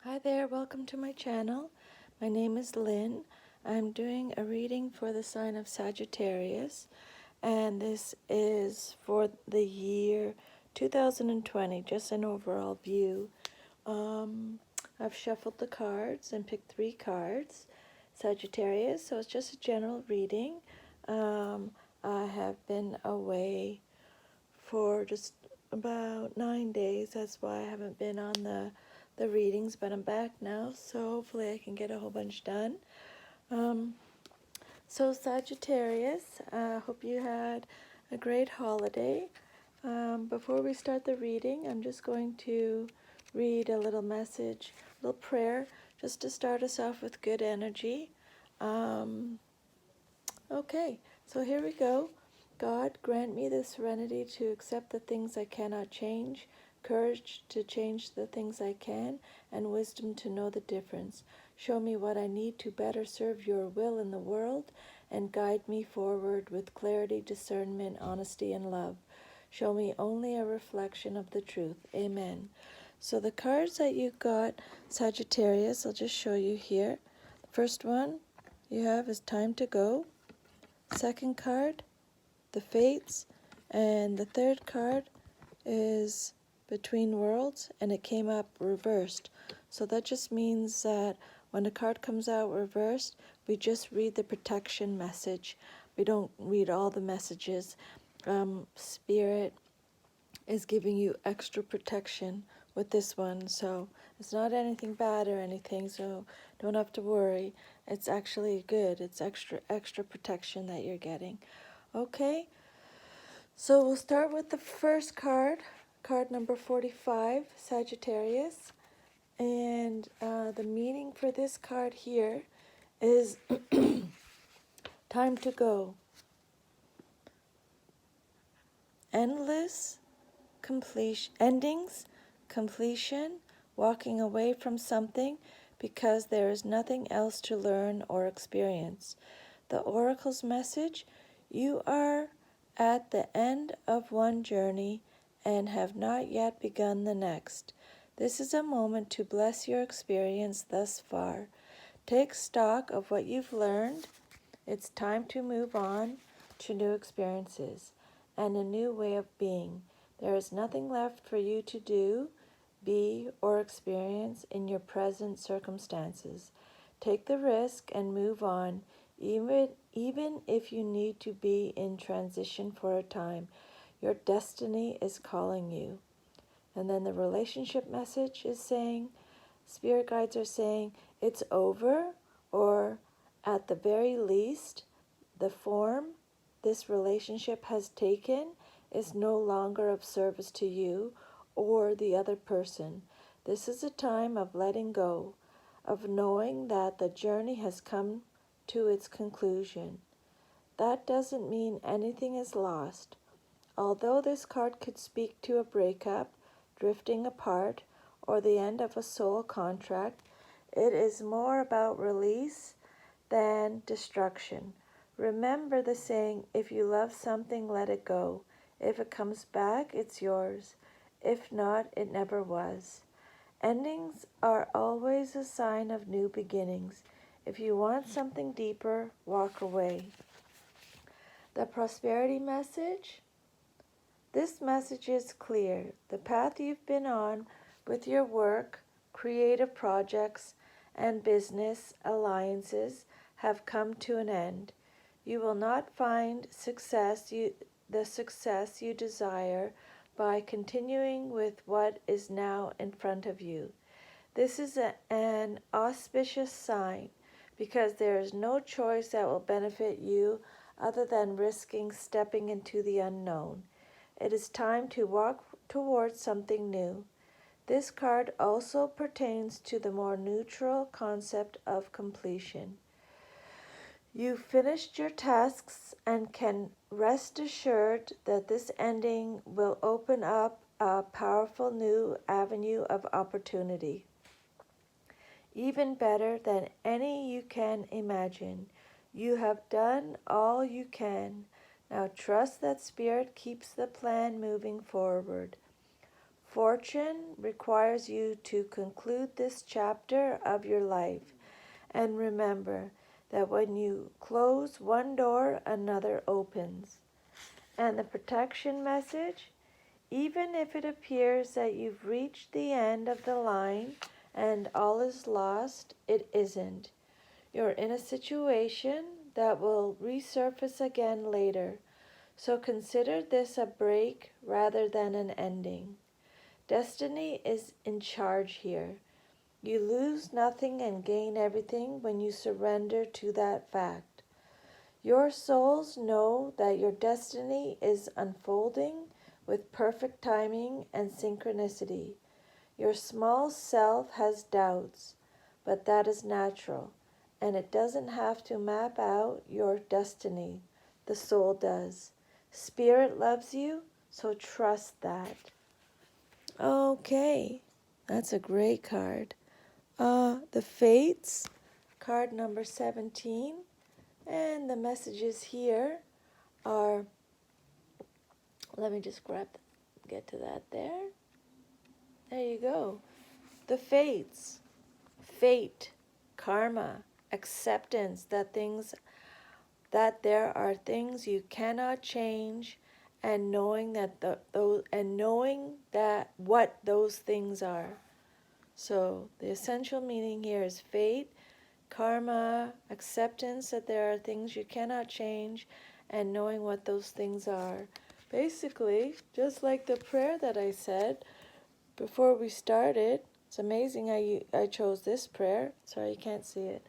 Hi there, welcome to my channel. My name is Lynn. I'm doing a reading for the sign of Sagittarius, and this is for the year 2020, just an overall view. I've shuffled the cards and picked 3 cards, Sagittarius, so it's just a general reading. I have been away for just about 9 days. That's why I haven't been on the readings, but I'm back now, so hopefully I can get a whole bunch done. Um, so Sagittarius, I hope you had a great holiday. Before we start the reading, I'm just going to read a little message, a little prayer, just to start us off with good energy. Um, Okay, so here we go. God, grant me the serenity to accept the things I cannot change, courage to change the things I can, and wisdom to know the difference. Show me what I need to better serve your will in the world, and guide me forward with clarity, discernment, honesty, and love. Show me only a reflection of the truth. Amen. So the cards that you got, Sagittarius, I'll just show you here. The first one you have is Time to Go. Second card, the Fates, and the third card is Between Worlds, and it came up reversed. So that just means that when a card comes out reversed, we just read the protection message. We don't read all the messages. Spirit is giving you extra protection with this one, so it's not anything bad or anything, so don't have to worry. It's actually good. It's extra protection that you're getting. Okay, so we'll start with the first card, card number 45, Sagittarius. And the meaning for this card here is time to go. Endless completion, endings, completion, walking away from something because there is nothing else to learn or experience. The Oracle's message: you are at the end of one journey and have not yet begun the next. This is a moment to bless your experience thus far. Take stock of what you've learned. It's time to move on to new experiences and a new way of being. There is nothing left for you to do, be, or experience in your present circumstances. Take the risk and move on, even if you need to be in transition for a time. Your destiny is calling you. And then the relationship message is saying, Spirit guides are saying, it's over, or at the very least, the form this relationship has taken is no longer of service to you or the other person. This is a time of letting go, of knowing that the journey has come to its conclusion. That doesn't mean anything is lost. Although this card could speak to a breakup, drifting apart, or the end of a soul contract, it is more about release than destruction. Remember the saying, if you love something, let it go. If it comes back, it's yours. If not, it never was. Endings are always a sign of new beginnings. If you want something deeper, walk away. The prosperity message. This message is clear. The path you've been on with your work, creative projects, and business alliances have come to an end. You will not find the success you desire by continuing with what is now in front of you. This is an auspicious sign because there is no choice that will benefit you other than risking stepping into the unknown. It is time to walk towards something new. This card also pertains to the more neutral concept of completion. You finished your tasks and can rest assured that this ending will open up a powerful new avenue of opportunity, even better than any you can imagine. You have done all you can. Now trust that Spirit keeps the plan moving forward. Fortune requires you to conclude this chapter of your life, and remember that when you close one door, another opens. And the protection message, even if it appears that you've reached the end of the line and all is lost, it isn't. You're in a situation that will resurface again later, so consider this a break rather than an ending. Destiny is in charge here. You lose nothing and gain everything when you surrender to that fact. Your souls know that your destiny is unfolding with perfect timing and synchronicity. Your small self has doubts, but that is natural, and it doesn't have to map out your destiny. The soul does. Spirit loves you, so trust that. Okay, that's a great card. The Fates, card number 17, and the messages here are, let me just get to that there. There you go. The Fates, fate, karma, acceptance that there are things you cannot change, and knowing that what those things are. So the essential meaning here is fate, karma, acceptance that there are things you cannot change, and knowing what those things are. Basically, just like the prayer that I said before we started, it's amazing I chose this prayer. Sorry, you can't see it.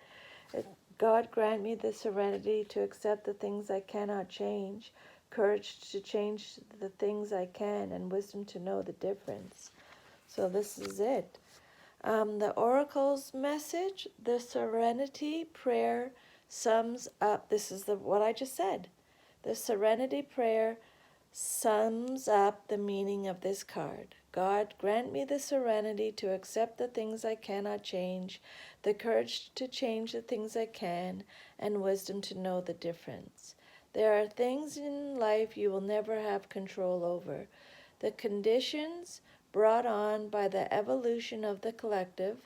God grant me the serenity to accept the things I cannot change, courage to change the things I can, and wisdom to know the difference. So this is it. The Oracle's message, the Serenity Prayer sums up, this is what I just said. The Serenity Prayer sums up the meaning of this card. God, grant me the serenity to accept the things I cannot change, the courage to change the things I can, and wisdom to know the difference. There are things in life you will never have control over. The conditions brought on by the evolution of the collective,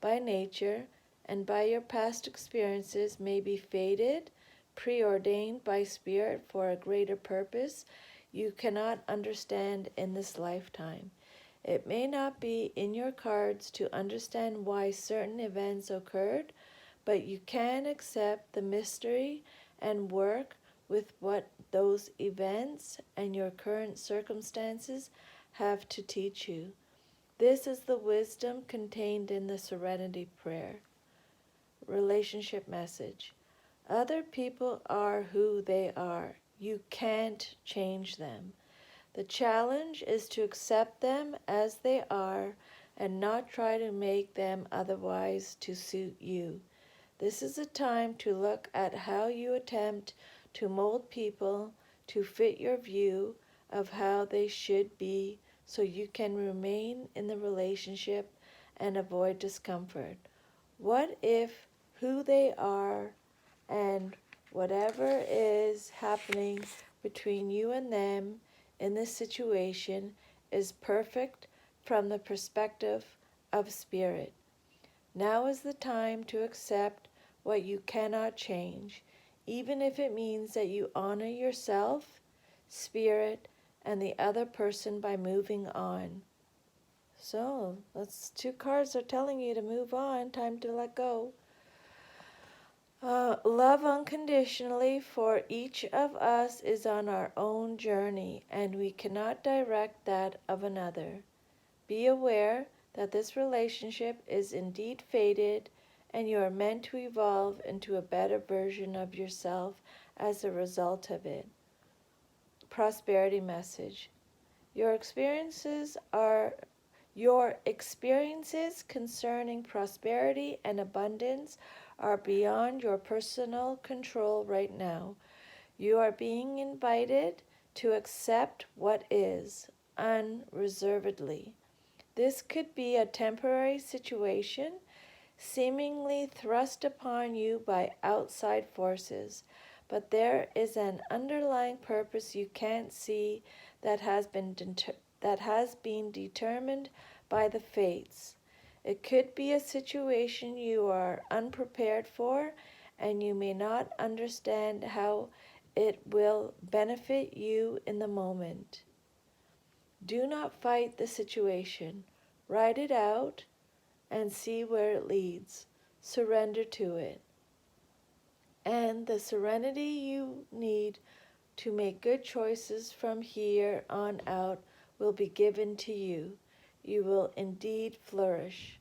by nature, and by your past experiences may be fated, preordained by Spirit for a greater purpose you cannot understand in this lifetime. It may not be in your cards to understand why certain events occurred, but you can accept the mystery and work with what those events and your current circumstances have to teach you. This is the wisdom contained in the Serenity Prayer. Relationship message. Other people are who they are. You can't change them. The challenge is to accept them as they are and not try to make them otherwise to suit you. This is a time to look at how you attempt to mold people to fit your view of how they should be so you can remain in the relationship and avoid discomfort. What if who they are and whatever is happening between you and them in this situation is perfect from the perspective of Spirit? Now is the time to accept what you cannot change, even if it means that you honor yourself, Spirit, and the other person by moving on. So, that's 2 cards are telling you to move on, time to let go. Love unconditionally, for each of us is on our own journey, and we cannot direct that of another. Be aware that this relationship is indeed fated, and you are meant to evolve into a better version of yourself as a result of it. Prosperity message. Your experiences concerning prosperity and abundance are beyond your personal control right now. You are being invited to accept what is unreservedly. This could be a temporary situation seemingly thrust upon you by outside forces, but there is an underlying purpose you can't see that has been that has been determined by the fates. It could be a situation you are unprepared for, and you may not understand how it will benefit you in the moment. Do not fight the situation. Write it out and see where it leads. Surrender to it. And the serenity you need to make good choices from here on out will be given to you. You will indeed flourish.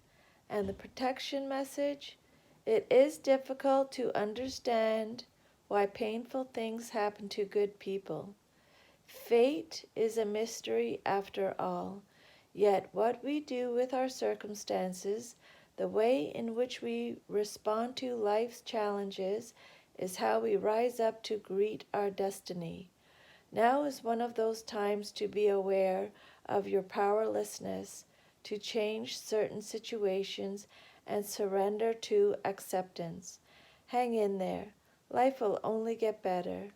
And the protection message: it is difficult to understand why painful things happen to good people. Fate is a mystery after all. Yet what we do with our circumstances, the way in which we respond to life's challenges, is how we rise up to greet our destiny. Now is one of those times to be aware of your powerlessness to change certain situations and surrender to acceptance. Hang in there. Life will only get better.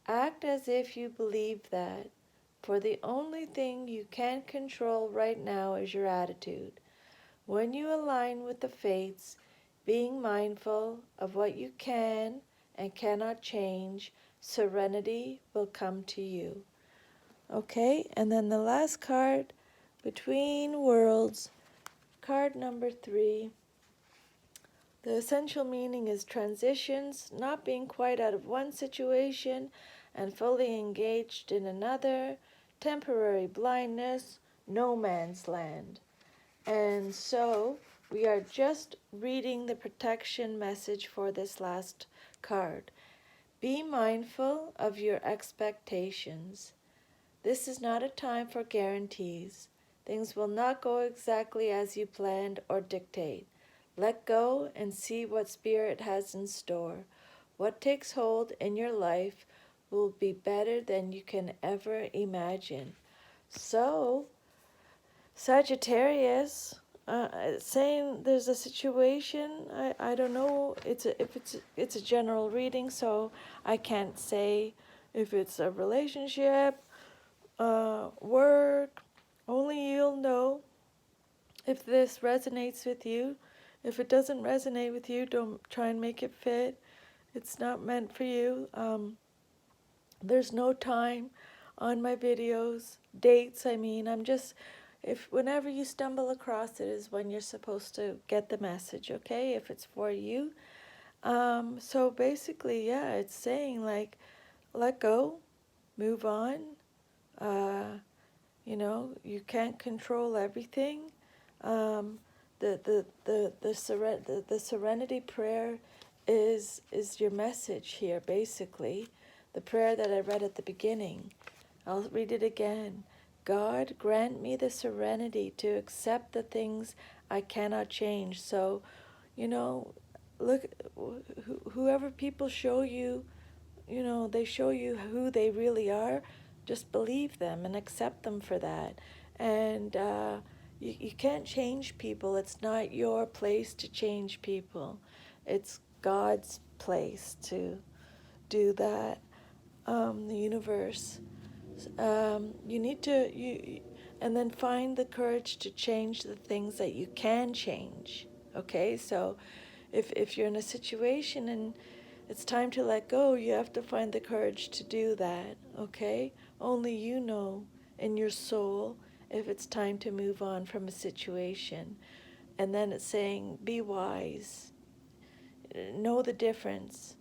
Act as if you believe that, for the only thing you can't control right now is your attitude. When you align with the fates, being mindful of what you can and cannot change, serenity will come to you. Okay, and then the last card, Between Worlds, card number 3. The essential meaning is transitions, not being quite out of one situation and fully engaged in another, temporary blindness, no man's land. And so we are just reading the protection message for this last card. Be mindful of your expectations. This is not a time for guarantees. Things will not go exactly as you planned or dictate. Let go and see what Spirit has in store. What takes hold in your life will be better than you can ever imagine. So, Sagittarius, saying there's a situation. I don't know. It's a general reading, so I can't say if it's a relationship, work. Only you'll know if this resonates with you. If it doesn't resonate with you, don't try and make it fit. It's not meant for you. There's no time on my videos, dates. I'm just, if whenever you stumble across it is when you're supposed to get the message, okay? If it's for you. So basically, yeah, it's saying like, let go, move on. You can't control everything. The serenity prayer is your message here, basically. The prayer that I read at the beginning. I'll read it again. God, grant me the serenity to accept the things I cannot change. So, look, whoever people show you, they show you who they really are. Just believe them and accept them for that. And you can't change people. It's not your place to change people. It's God's place to do that. The universe. You need to and then find the courage to change the things that you can change. Okay, so if you're in a situation and it's time to let go, you have to find the courage to do that. Okay, only you know in your soul if it's time to move on from a situation. And then it's saying, be wise, know the difference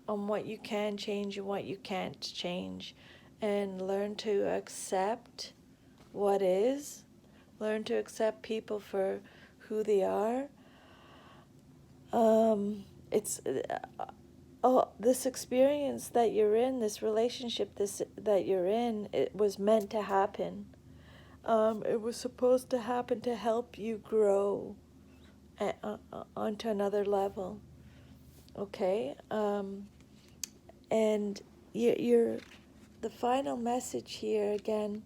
on what you can change and what you can't change, and learn to accept what is, learn to accept people for who they are. It's this experience that you're in, this relationship that you're in, it was meant to happen. It was supposed to happen to help you grow onto another level. Okay, and you're the final message here again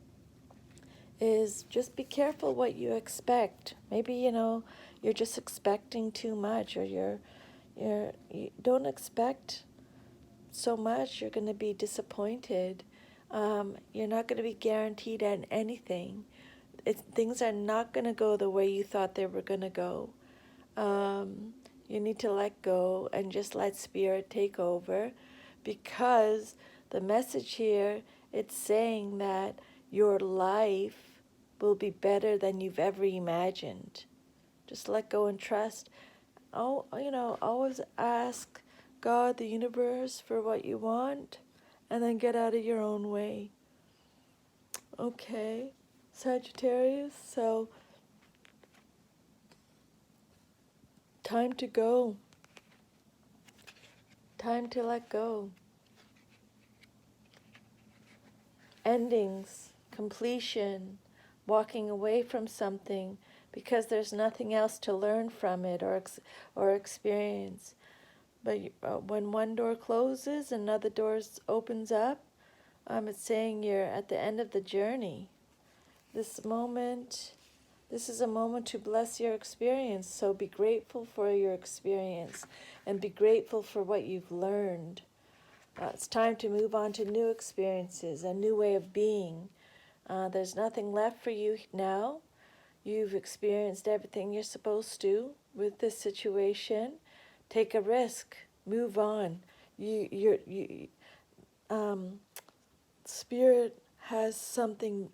is just be careful what you expect. Maybe you're just expecting too much, or you don't expect so much. You're going to be disappointed. You're not going to be guaranteed at anything. Things are not going to go the way you thought they were going to go. You need to let go and just let spirit take over, because the message here, it's saying that your life will be better than you've ever imagined. Just let go and trust. Oh, always ask God, the universe, for what you want, and then get out of your own way. Okay, Sagittarius, so time to go. Time to let go. Endings, completion, walking away from something because there's nothing else to learn from it or experience. But when one door closes, another door opens up. It's saying you're at the end of the journey. This is a moment to bless your experience. So be grateful for your experience and be grateful for what you've learned. It's time to move on to new experiences, a new way of being. There's nothing left for you now. You've experienced everything you're supposed to with this situation. Take a risk. Move on. Spirit has something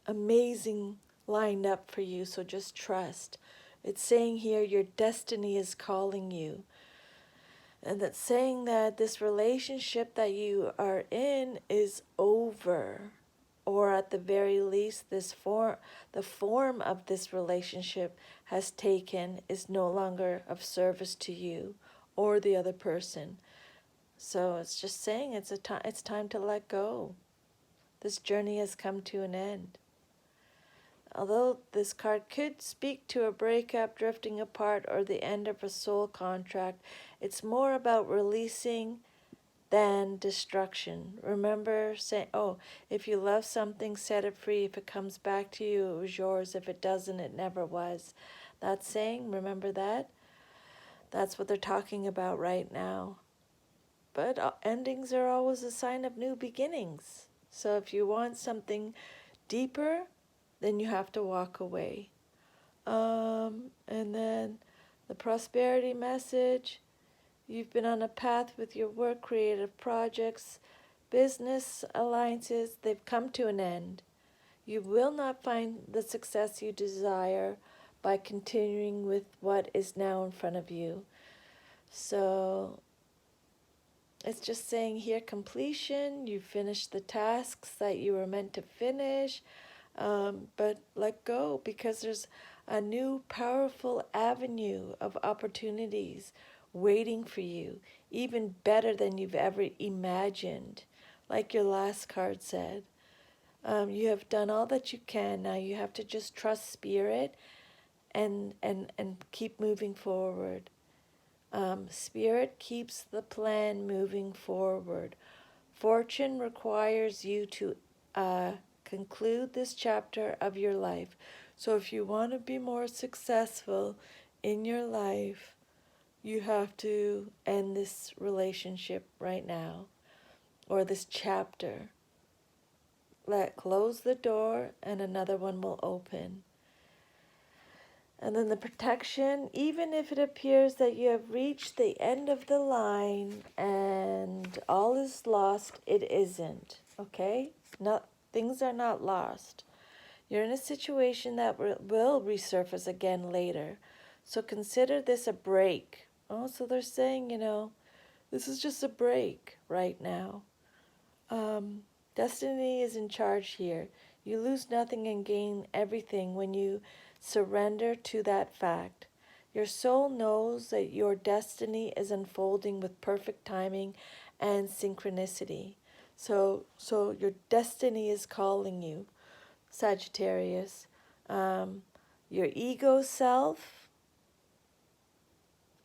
amazing lined up for you, so just trust. It's saying here your destiny is calling you. And that's saying that this relationship that you are in is over. Or at the very least, the form of this relationship has taken is no longer of service to you or the other person. So it's just saying it's time to let go. This journey has come to an end. Although this card could speak to a breakup, drifting apart, or the end of a soul contract, it's more about releasing than destruction. Remember saying, oh, if you love something, set it free. If it comes back to you, it was yours. If it doesn't, it never was. That saying, remember that? That's what they're talking about right now. But endings are always a sign of new beginnings. So if you want something deeper, then you have to walk away. And then the prosperity message. You've been on a path with your work, creative projects, business alliances. They've come to an end. You will not find the success you desire by continuing with what is now in front of you. So it's just saying here completion. You finished the tasks that you were meant to finish. But let go, because there's a new powerful avenue of opportunities waiting for you, even better than you've ever imagined. Like your last card said, you have done all that you can. Now you have to just trust spirit and keep moving forward. Spirit keeps the plan moving forward. Fortune requires you to conclude this chapter of your life. So if you want to be more successful in your life, you have to end this relationship right now, or this chapter. Close the door and another one will open. And then the protection, even if it appears that you have reached the end of the line and all is lost, it isn't, okay? Things are not lost. You're in a situation that will resurface again later. So consider this a break. Oh, so they're saying, this is just a break right now. Destiny is in charge here. You lose nothing and gain everything when you surrender to that fact. Your soul knows that your destiny is unfolding with perfect timing and synchronicity. So your destiny is calling you, Sagittarius. Your ego self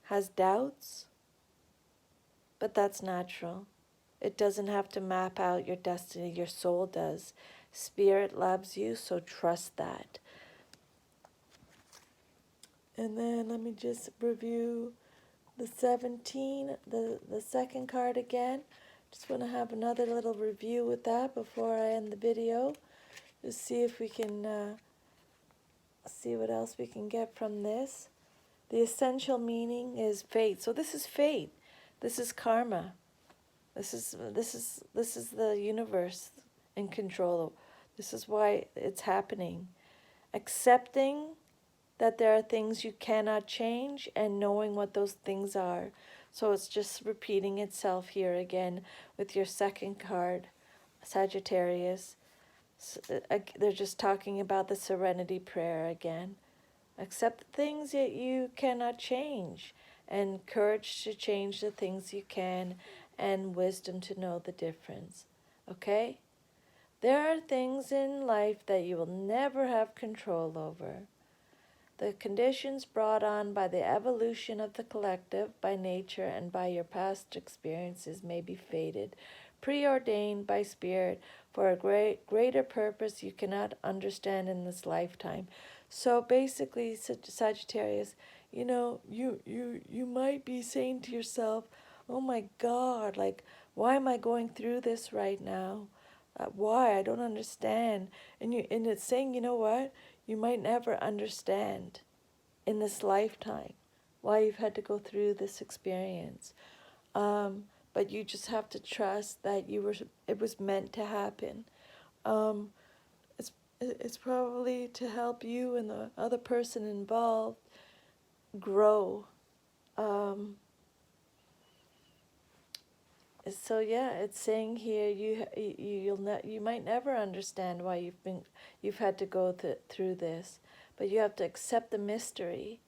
has doubts, but that's natural. It doesn't have to map out your destiny. Your soul does. Spirit loves you, so trust that. And then let me just review the 17, the second card again. Just want to have another little review with that before I end the video. Just see if we can see what else we can get from this. The essential meaning is fate. So this is fate. This is karma. This is the universe in control. This is why it's happening. Accepting that there are things you cannot change and knowing what those things are. So it's just repeating itself here again with your second card, Sagittarius. They're just talking about the serenity prayer again. Accept the things that you cannot change, and courage to change the things you can, and wisdom to know the difference. Okay? There are things in life that you will never have control over. The conditions brought on by the evolution of the collective, by nature, and by your past experiences may be fated, preordained by spirit for a greater purpose you cannot understand in this lifetime. So basically, Sagittarius, you might be saying to yourself, "Oh my God, like, why am I going through this right now? Why? I don't understand." And it's saying, you know what? You might never understand in this lifetime why you've had to go through this experience. But you just have to trust that it was meant to happen. Um, it's probably to help you and the other person involved grow. Um, so yeah, it's saying here you might never understand why you've had to go through this, but you have to accept the mystery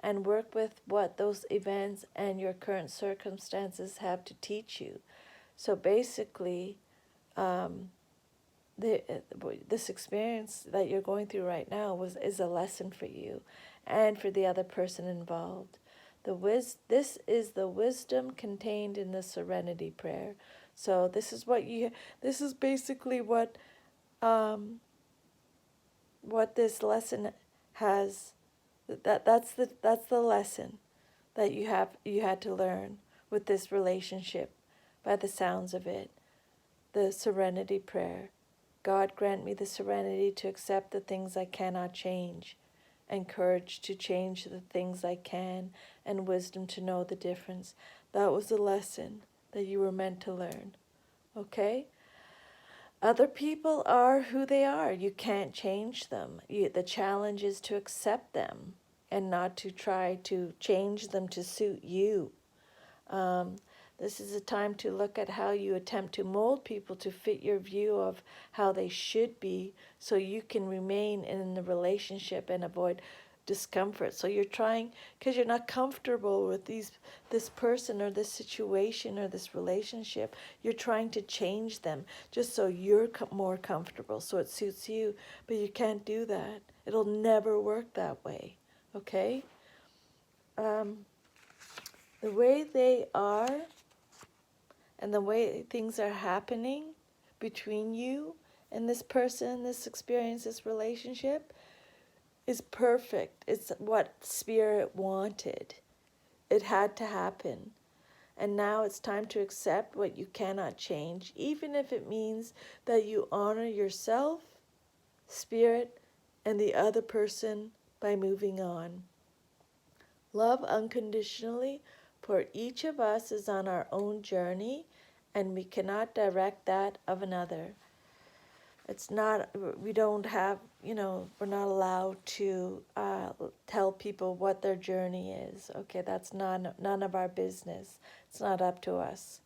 and work with what those events and your current circumstances have to teach you. So basically, um, this experience that you're going through right now is a lesson for you and for the other person involved. This is the wisdom contained in the serenity prayer. So this is basically what this lesson has. That's the lesson that you had to learn with this relationship, by the sounds of it. The serenity prayer. God, grant me the serenity to accept the things I cannot change, and courage to change the things I can, and wisdom to know the difference. That was the lesson that you were meant to learn. Okay? Other people are who they are. You can't change them. The challenge is to accept them and not to try to change them to suit you. Um, this is a time to look at how you attempt to mold people to fit your view of how they should be, so you can remain in the relationship and avoid discomfort. So you're trying, because you're not comfortable with this person or this situation or this relationship, you're trying to change them just so you're more comfortable, so it suits you. But you can't do that. It'll never work that way. Okay? The way they are and the way things are happening between you and this person, this experience, this relationship is perfect. It's what Spirit wanted. It had to happen. And now it's time to accept what you cannot change, even if it means that you honor yourself, Spirit, and the other person by moving on. Love unconditionally, for each of us is on our own journey, and we cannot direct that of another. It's not, we don't have, we're not allowed to tell people what their journey is. Okay, that's none of our business. It's not up to us.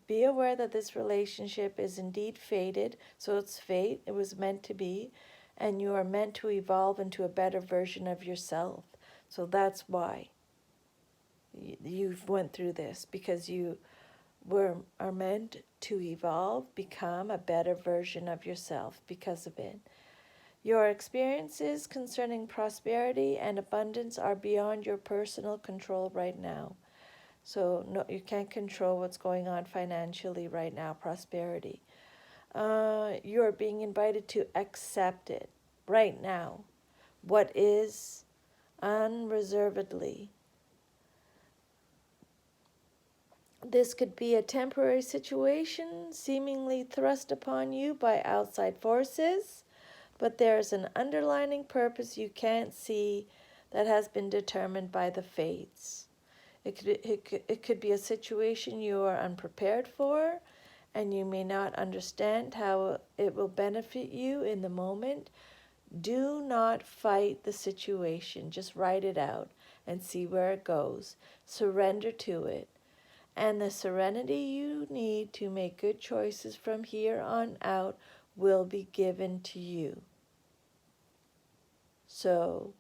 Be aware that this relationship is indeed fated, so it's fate, it was meant to be, and you are meant to evolve into a better version of yourself. So that's why you've went through this, because you are meant to evolve, become a better version of yourself because of it. Your experiences concerning prosperity and abundance are beyond your personal control right now. So no, you can't control what's going on financially right now, prosperity. You are being invited to accept it right now. What is unreservedly. This could be a temporary situation seemingly thrust upon you by outside forces, but there is an underlying purpose you can't see that has been determined by the fates. It could be a situation you are unprepared for, and you may not understand how it will benefit you in the moment. Do not fight the situation. Just write it out and see where it goes. Surrender to it. And the serenity you need to make good choices from here on out will be given to you. So,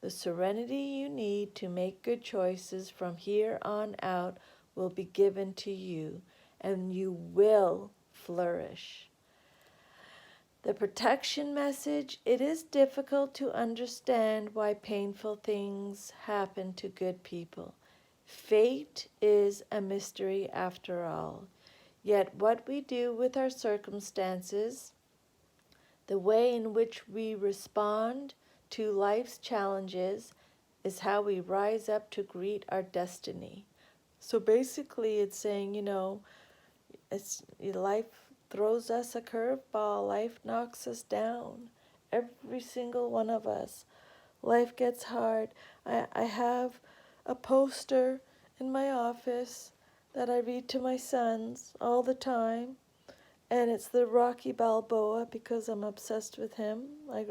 the serenity you need to make good choices from here on out will be given to you, and you will flourish. The protection message: it is difficult to understand why painful things happen to good people. Fate is a mystery after all. Yet what we do with our circumstances, the way in which we respond to life's challenges, is how we rise up to greet our destiny. So basically it's saying, life throws us a curveball, life knocks us down. Every single one of us. Life gets hard. I have a poster in my office that I read to my sons all the time, and it's the Rocky Balboa because I'm obsessed with him. I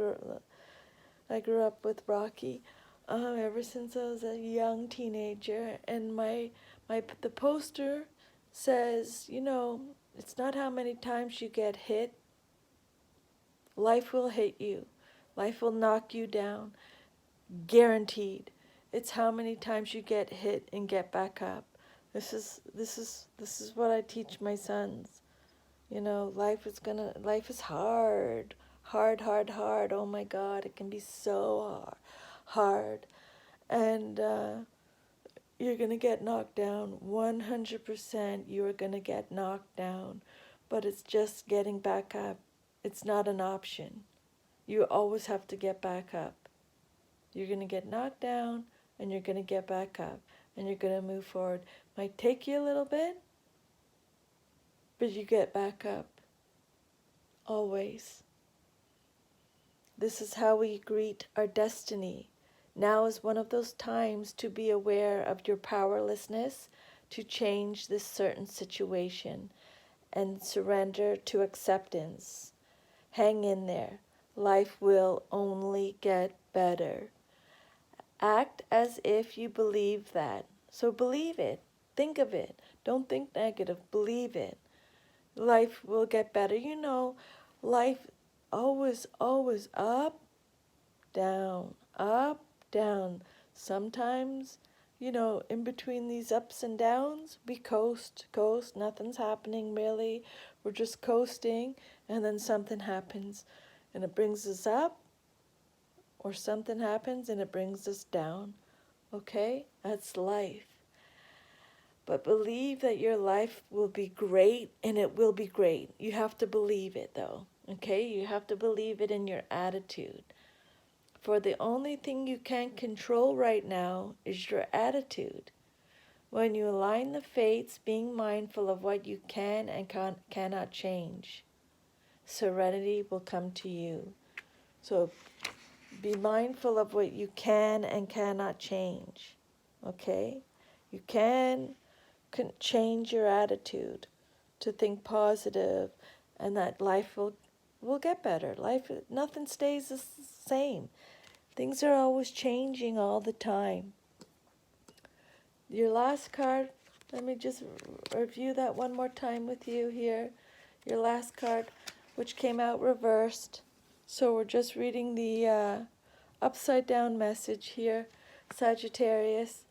grew up with Rocky ever since I was a young teenager, and the poster says, it's not how many times you get hit. Life will hit you. Life will knock you down. Guaranteed. It's how many times you get hit and get back up. This is what I teach my sons. Life is hard. Hard, hard, hard. Oh my God, it can be so hard. And you're going to get knocked down. 100% you are going to get knocked down. But it's just getting back up. It's not an option. You always have to get back up. You're going to get knocked down, and you're going to get back up, and you're going to move forward. Might take you a little bit, but you get back up. Always. This is how we greet our destiny. Now is one of those times to be aware of your powerlessness to change this certain situation and surrender to acceptance. Hang in there. Life will only get better. Act as if you believe that. So believe it. Think of it. Don't think negative. Believe it. Life will get better. Life always up, down, up, down. Sometimes, in between these ups and downs, we coast. Nothing's happening really. We're just coasting, and then something happens, and it brings us up, or something happens and it brings us down. Okay? That's life. But believe that your life will be great, and it will be great. You have to believe it, though. Okay? You have to believe it in your attitude. For the only thing you can't control right now is your attitude. When you align the fates, being mindful of what you can and cannot change, serenity will come to you. So be mindful of what you can and cannot change. Okay? You can change your attitude to think positive, and that life will get better. Nothing stays the same. Things are always changing all the time. Your last card, let me just review that one more time with you here. Your last card, which came out reversed. So we're just reading the upside down message here, Sagittarius.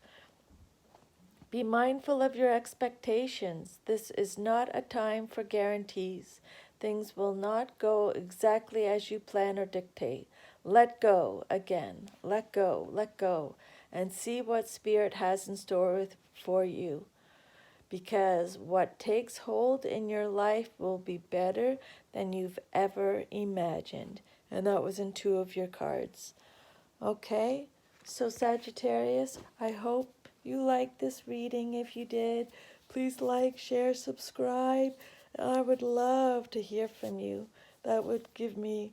Be mindful of your expectations. This is not a time for guarantees. Things will not go exactly as you plan or dictate. Let go again. Let go, and see what Spirit has in store for you. Because what takes hold in your life will be better than you've ever imagined. And that was in 2 of your cards. Okay, so Sagittarius, I hope you liked this reading. If you did, Please like, share, subscribe. I would love to hear from you. That would give me,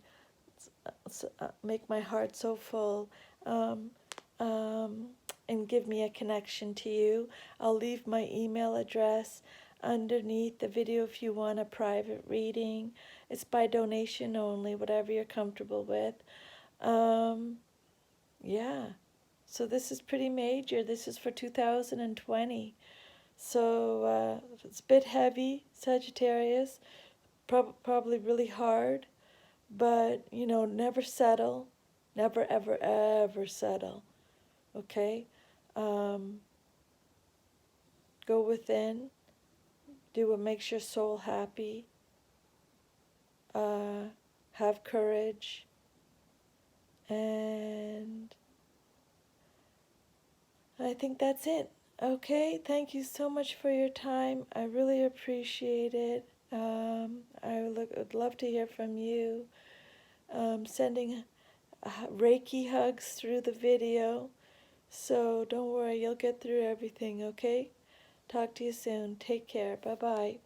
make my heart so full, um, um, and give me a connection to you. I'll leave my email address underneath the video if you want a private reading. It's by donation only, whatever you're comfortable with. Yeah, so this is pretty major. This is for 2020. So it's a bit heavy, Sagittarius, probably really hard, but never settle, never, ever, ever settle, okay? Um, Go within, do what makes your soul happy, have courage, and I think that's it. Okay, thank you so much for your time. I really appreciate it. Would love to hear from you. Sending Reiki hugs through the video. So don't worry, you'll get through everything, okay? Talk to you soon. Take care. Bye-bye.